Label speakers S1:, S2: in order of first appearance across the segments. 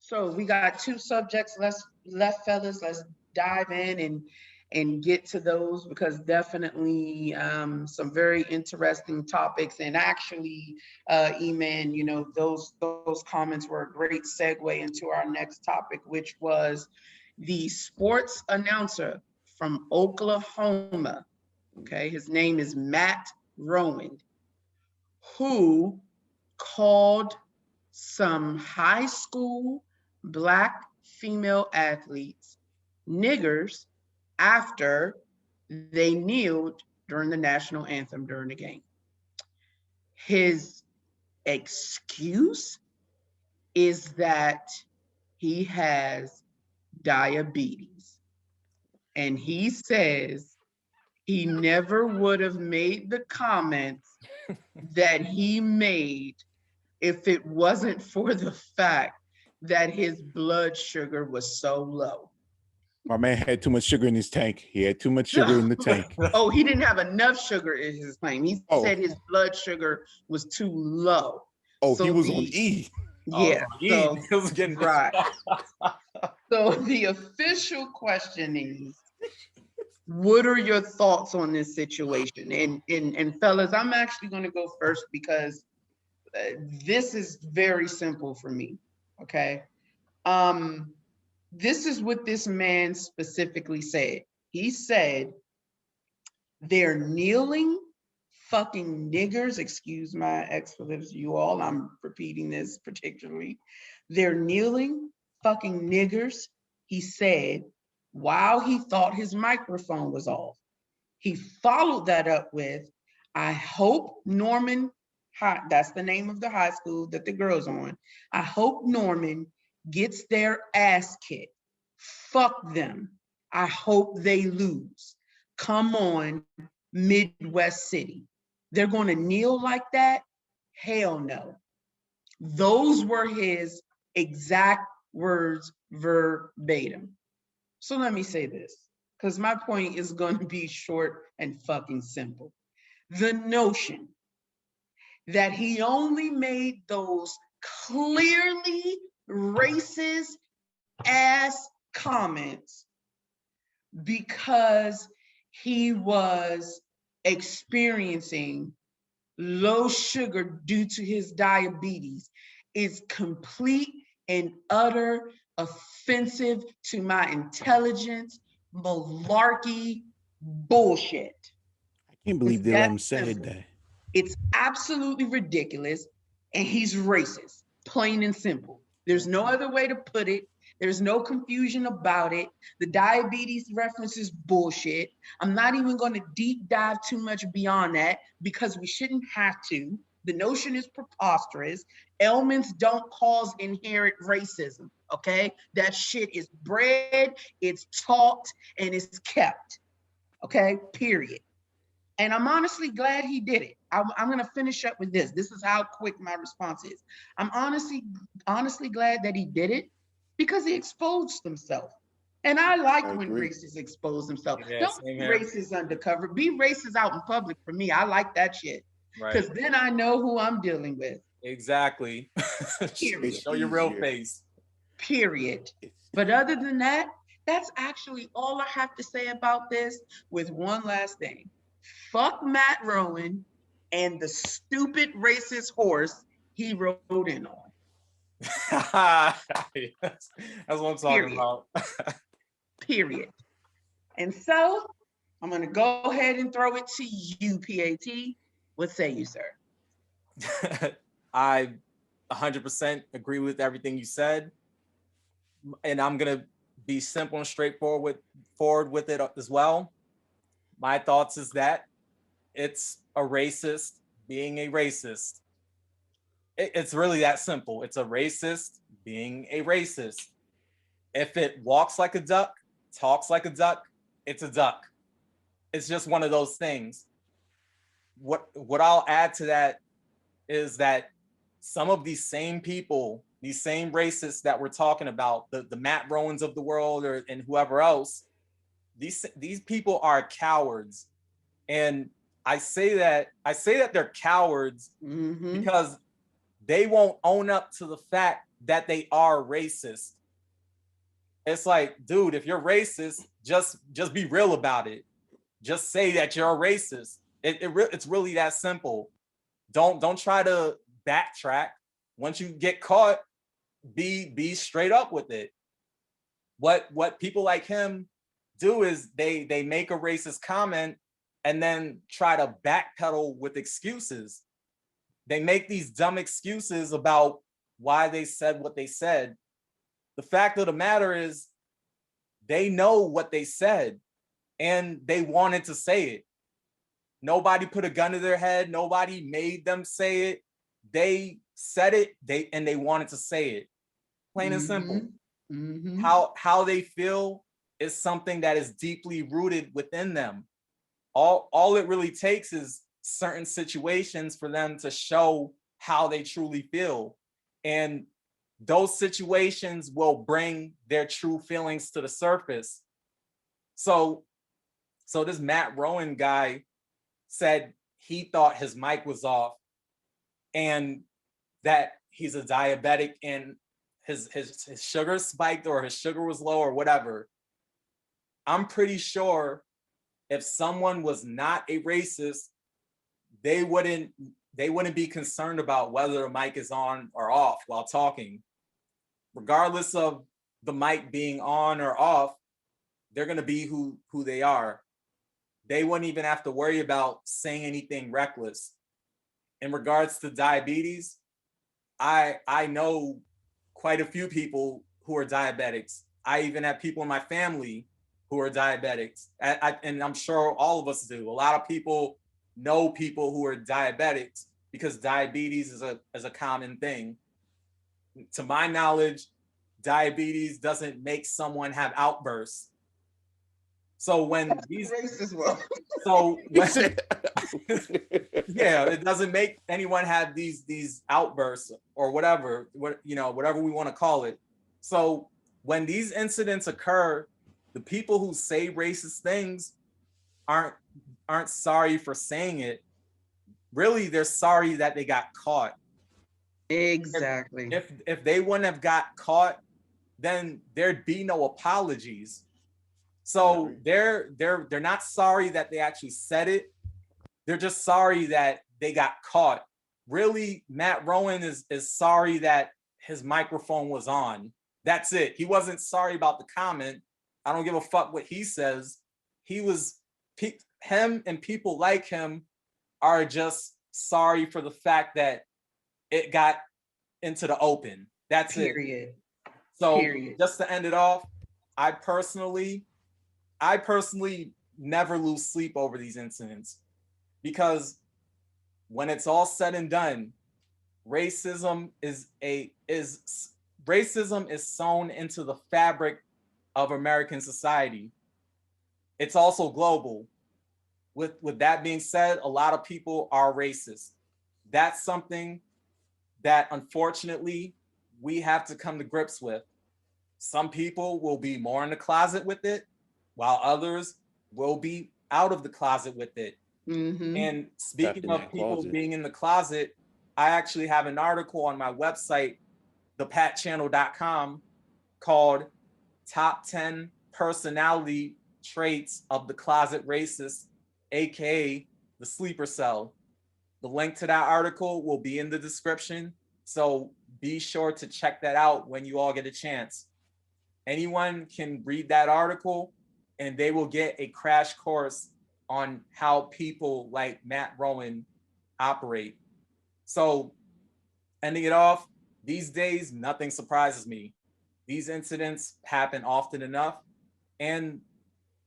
S1: So we got two subjects left, fellas. Let's dive in and get to those because definitely some very interesting topics. And actually, Eman, those comments were a great segue into our next topic, which was the sports announcer from Oklahoma. Okay, his name is Matt Rowan, who called some high school Black female athletes niggers after they kneeled during the national anthem during the game. His excuse is that he has diabetes. And he says he never would have made the comments that he made if it wasn't for the fact that his blood sugar was so low.
S2: My man had too much sugar in his tank. He had too much sugar in the tank.
S1: Oh, he didn't have enough sugar in his claim. He said his blood sugar was too low.
S2: Oh, so he was on E.
S1: Yeah.
S3: So, he was getting
S1: right. So the official question is, what are your thoughts on this situation? And fellas, I'm actually going to go first because this is very simple for me. Okay. This is what this man specifically said. He said, they're kneeling fucking niggers, excuse my expletives, you all, I'm repeating this particularly. They're kneeling fucking niggers, he said, while he thought his microphone was off. He followed that up with, I hope Norman, that's the name of the high school that the girl's on. I hope Norman gets their ass kicked. Fuck them. I hope they lose. Come on, Midwest City. They're going to kneel like that? Hell no. Those were his exact words verbatim. So let me say this, because my point is going to be short and fucking simple. The notion that he only made those clearly racist ass comments because he was experiencing low sugar due to his diabetes is complete and utter offensive to my intelligence, malarkey bullshit.
S2: I can't believe they let him say that.
S1: It's absolutely ridiculous, and he's racist, plain and simple. There's no other way to put it. There's no confusion about it. The diabetes reference is bullshit. I'm not even going to deep dive too much beyond that because we shouldn't have to. The notion is preposterous. Ailments don't cause inherent racism, okay? That shit is bred, it's taught, and it's kept, okay? Period. And I'm honestly glad he did it. I'm going to finish up with this. This is how quick my response is. I'm honestly glad that he did it because he exposed himself. And I like when racists expose themselves.
S3: Yeah,
S1: don't be racist undercover. Be racist out in public for me. I like that shit. Because then I know who I'm dealing with.
S3: Exactly. Show your real face.
S1: Period. But other than that, that's actually all I have to say about this with one last thing. Fuck Matt Rowan and the stupid racist horse he rode in on.
S3: That's what I'm talking about.
S1: Period. And so I'm going to go ahead and throw it to you, PAT. What say you, sir?
S3: I 100% agree with everything you said. And I'm going to be simple and straightforward with it as well. My thoughts is that it's a racist being a racist. It's really that simple. It's a racist being a racist. If it walks like a duck, talks like a duck, it's a duck. It's just one of those things. What I'll add to that is that some of these same people, these same racists that we're talking about, the Matt Rowans of the world and whoever else, these people are cowards. And I say that they're cowards because they won't own up to the fact that they are racist. It's like, dude, if you're racist, just be real about it. Just say that you're a racist. It's really that simple. Don't try to backtrack. Once you get caught, be straight up with it. What people like him do is they make a racist comment and then try to backpedal with excuses. They make these dumb excuses about why they said what they said. The fact of the matter is they know what they said and they wanted to say it. Nobody put a gun to their head. Nobody made them say it. They said it, they wanted to say it. Plain and simple.
S1: Mm-hmm.
S3: How they feel is something that is deeply rooted within them. All it really takes is certain situations for them to show how they truly feel. And those situations will bring their true feelings to the surface. So this Matt Rowan guy said he thought his mic was off and that he's a diabetic and his sugar spiked or his sugar was low or whatever. I'm pretty sure if someone was not a racist, they wouldn't be concerned about whether the mic is on or off while talking. Regardless of the mic being on or off, they're going to be who they are. They wouldn't even have to worry about saying anything reckless. In regards to diabetes, I know quite a few people who are diabetics. I even have people in my family who are diabetics. And I'm sure all of us do. A lot of people know people who are diabetics because diabetes is a common thing. To my knowledge, diabetes doesn't make someone have outbursts. So when these
S1: racist world.
S3: So when, yeah, it doesn't make anyone have these outbursts or whatever we want to call it. So when these incidents occur, the people who say racist things aren't sorry for saying it. Really, they're sorry that they got caught.
S1: Exactly.
S3: If they wouldn't have got caught, then there'd be no apologies. So they're not sorry that they actually said it. They're just sorry that they got caught. Really, Matt Rowan is sorry that his microphone was on. That's it. He wasn't sorry about the comment. I don't give a fuck what he says. Him and people like him are just sorry for the fact that it got into the open. That's
S1: Period.
S3: it. So
S1: Period.
S3: Just to end it off, I personally never lose sleep over these incidents because when it's all said and done, racism is sewn into the fabric of American society. It's also global. With that being said, a lot of people are racist. That's something that unfortunately we have to come to grips with. Some people will be more in the closet with it, while others will be out of the closet with it.
S1: Mm-hmm.
S3: And speaking of people being in the closet, I actually have an article on my website, thepatchannel.com, called Top 10 Personality Traits of the Closet Racist, aka the Sleeper Cell. The link to that article will be in the description, so be sure to check that out when you all get a chance. Anyone can read that article and they will get a crash course on how people like Matt Rowan operate. So ending it off, these days, nothing surprises me. These incidents happen often enough, and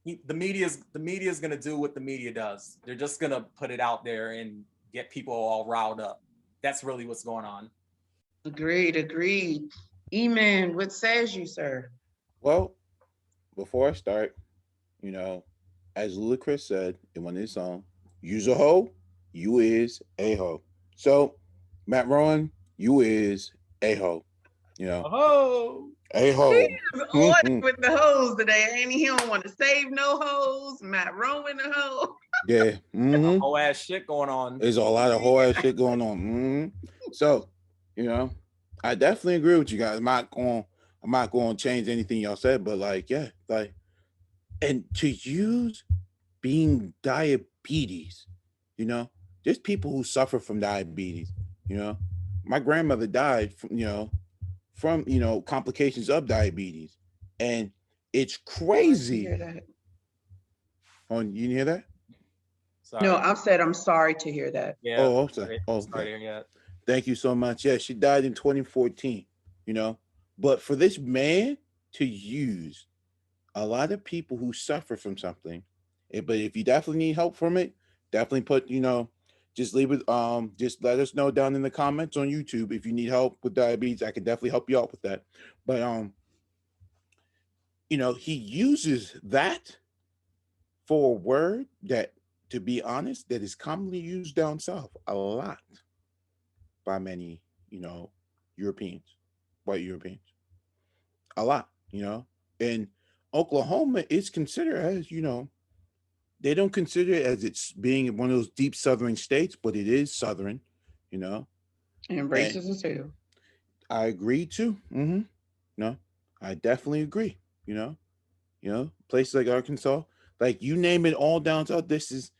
S3: the media is going to do what the media does. They're just going to put it out there and get people all riled up. That's really what's going on.
S1: Agreed. E-Man, what says you, sir?
S2: Well, before I start, as Ludacris said in one of his songs, "You's a hoe, you is a hoe." So, Matt Rowan, you is a hoe.
S3: Oh,
S2: a hoe.
S1: He is on with the hoes today, ain't he? He don't want to save no hoes. Matt Rowan a hoe.
S2: Yeah. Mm-hmm.
S3: Whole ass shit going on.
S2: There's a lot of whole ass shit going on. Mm-hmm. So, I definitely agree with you guys. I'm not going to change anything y'all said, but like, yeah, like, and to use being diabetes, you know, there's people who suffer from diabetes. You know, my grandmother died from complications of diabetes, and it's
S1: Sorry to hear
S2: crazy.
S1: that.
S2: On you hear that?
S1: No,
S3: Sorry.
S1: I've said I'm sorry to hear that.
S3: Yeah.
S2: Oh, okay. Oh,
S3: Sorry
S2: okay.
S3: to hear that.
S2: Thank you so much. Yeah, she died in 2014. You know, but for this man to use a lot of people who suffer from something, but if you definitely need help from it, definitely put just leave it. Just let us know down in the comments on YouTube if you need help with diabetes. I can definitely help you out with that. But he uses that for a word that, to be honest, that is commonly used down south a lot by many, Europeans, white Europeans, a lot, and Oklahoma is considered as, they don't consider it as it's being one of those deep southern states, but it is southern, you know,
S1: And
S2: and
S1: racist as hell.
S2: I agree too. No, I definitely agree. Places like Arkansas, like you name it, all down south. This is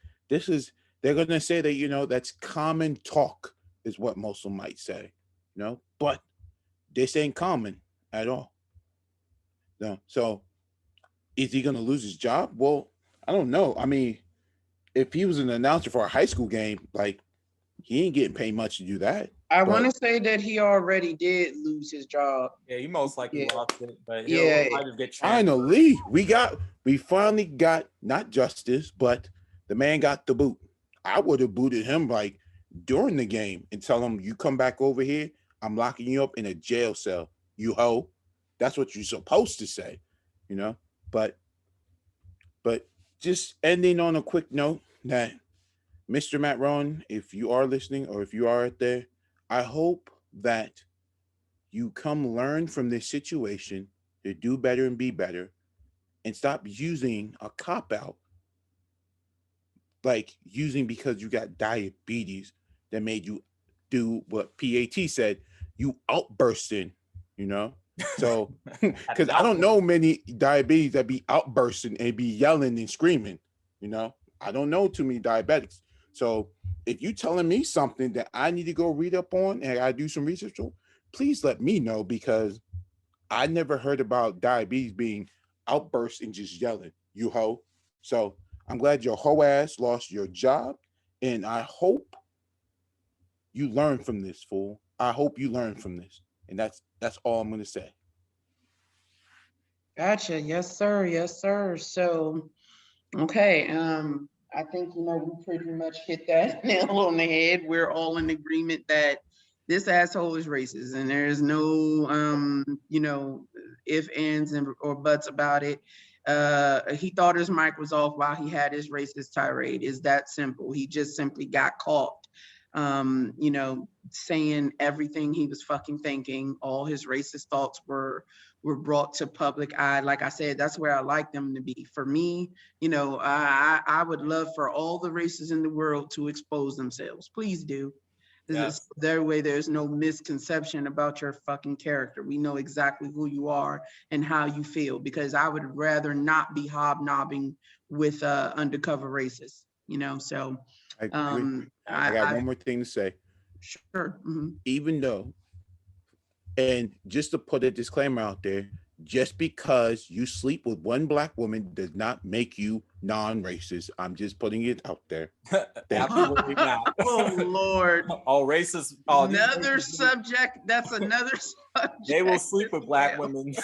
S2: they're gonna say that that's common talk is what most of them might say, but this ain't common at all. No, so is he gonna lose his job? Well, I don't know. I mean, if he was an announcer for a high school game, like he ain't getting paid much to do that.
S1: I want
S2: But
S1: to say that he already did lose his job.
S3: Yeah, he most likely
S1: Yeah,
S3: lost it, but he'll
S1: yeah.
S3: probably just get transferred.
S2: finally, we finally got not justice, but the man got the boot. I would have booted him like during the game and tell him, "You come back over here, I'm locking you up in a jail cell. You hoe." That's what you're supposed to say, you know. But but just ending on a quick note that Mr. Matt Rowan, if you are listening or if you are out there, I hope that you come learn from this situation to do better and be better and stop using a cop out, like using because you got diabetes that made you do what PAT said, you outbursting, you know? So,
S3: At an
S2: because I don't
S3: outburst.
S2: know many diabetes that be outbursting and be yelling and screaming, you know? I don't know too many diabetics. So, if you telling me something that I need to go read up on and I do some research on, please let me know because I never heard about diabetes being outbursts and just yelling, you hoe. So I'm glad your hoe ass lost your job. And I hope you learn from this, fool. I hope you learn from this. And that's all I'm gonna say.
S1: Gotcha. Yes, sir. Yes, sir. So, okay. I think we pretty much hit that nail on the head. We're all in agreement that this asshole is racist, and there is no if, ands, and or buts about it. He thought his mic was off while he had his racist tirade. Is that simple? He just simply got caught. Saying everything he was fucking thinking. All his racist thoughts were brought to public eye. Like I said, that's where I like them to be. For me, I would love for all the races in the world to expose themselves. Please do.
S3: Yes.
S1: That way there's no misconception about your fucking character. We know exactly who you are and how you feel, because I would rather not be hobnobbing with undercover racists, so
S2: I agree. I got
S1: I
S2: one more thing to say.
S1: sure. Mhm.
S2: Even though, and just to put a disclaimer out there, just because you sleep with one black woman does not make you non-racist. I'm just putting it out there. Thank you.
S3: Absolutely not.
S1: Oh Lord.
S3: All racists, oh, these
S1: Another
S3: racists,
S1: subject. That's another
S3: they will
S1: subject
S3: sleep
S1: as
S3: with black
S1: well.
S3: women.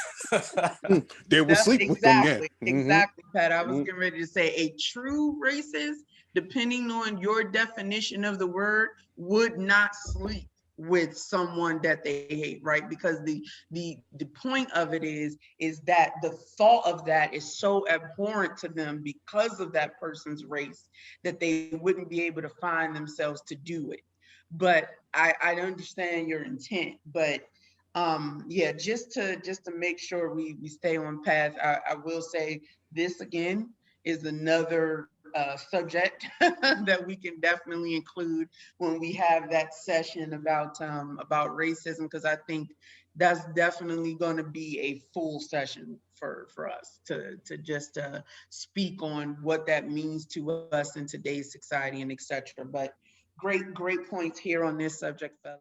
S2: They will
S1: That's
S2: sleep with them, yeah.
S1: exactly, Pat. I was
S2: Mm-hmm.
S1: getting ready to say a true racist, depending on your definition of the word, would not sleep with someone that they hate, right? Because the point of it is that the thought of that is so abhorrent to them because of that person's race that they wouldn't be able to find themselves to do it. But I understand your intent, but yeah, just to make sure we stay on path. I will say this again is another subject that we can definitely include when we have that session about racism, because I think that's definitely going to be a full session for us to just speak on what that means to us in today's society and etc. But great points here on this subject, fellas.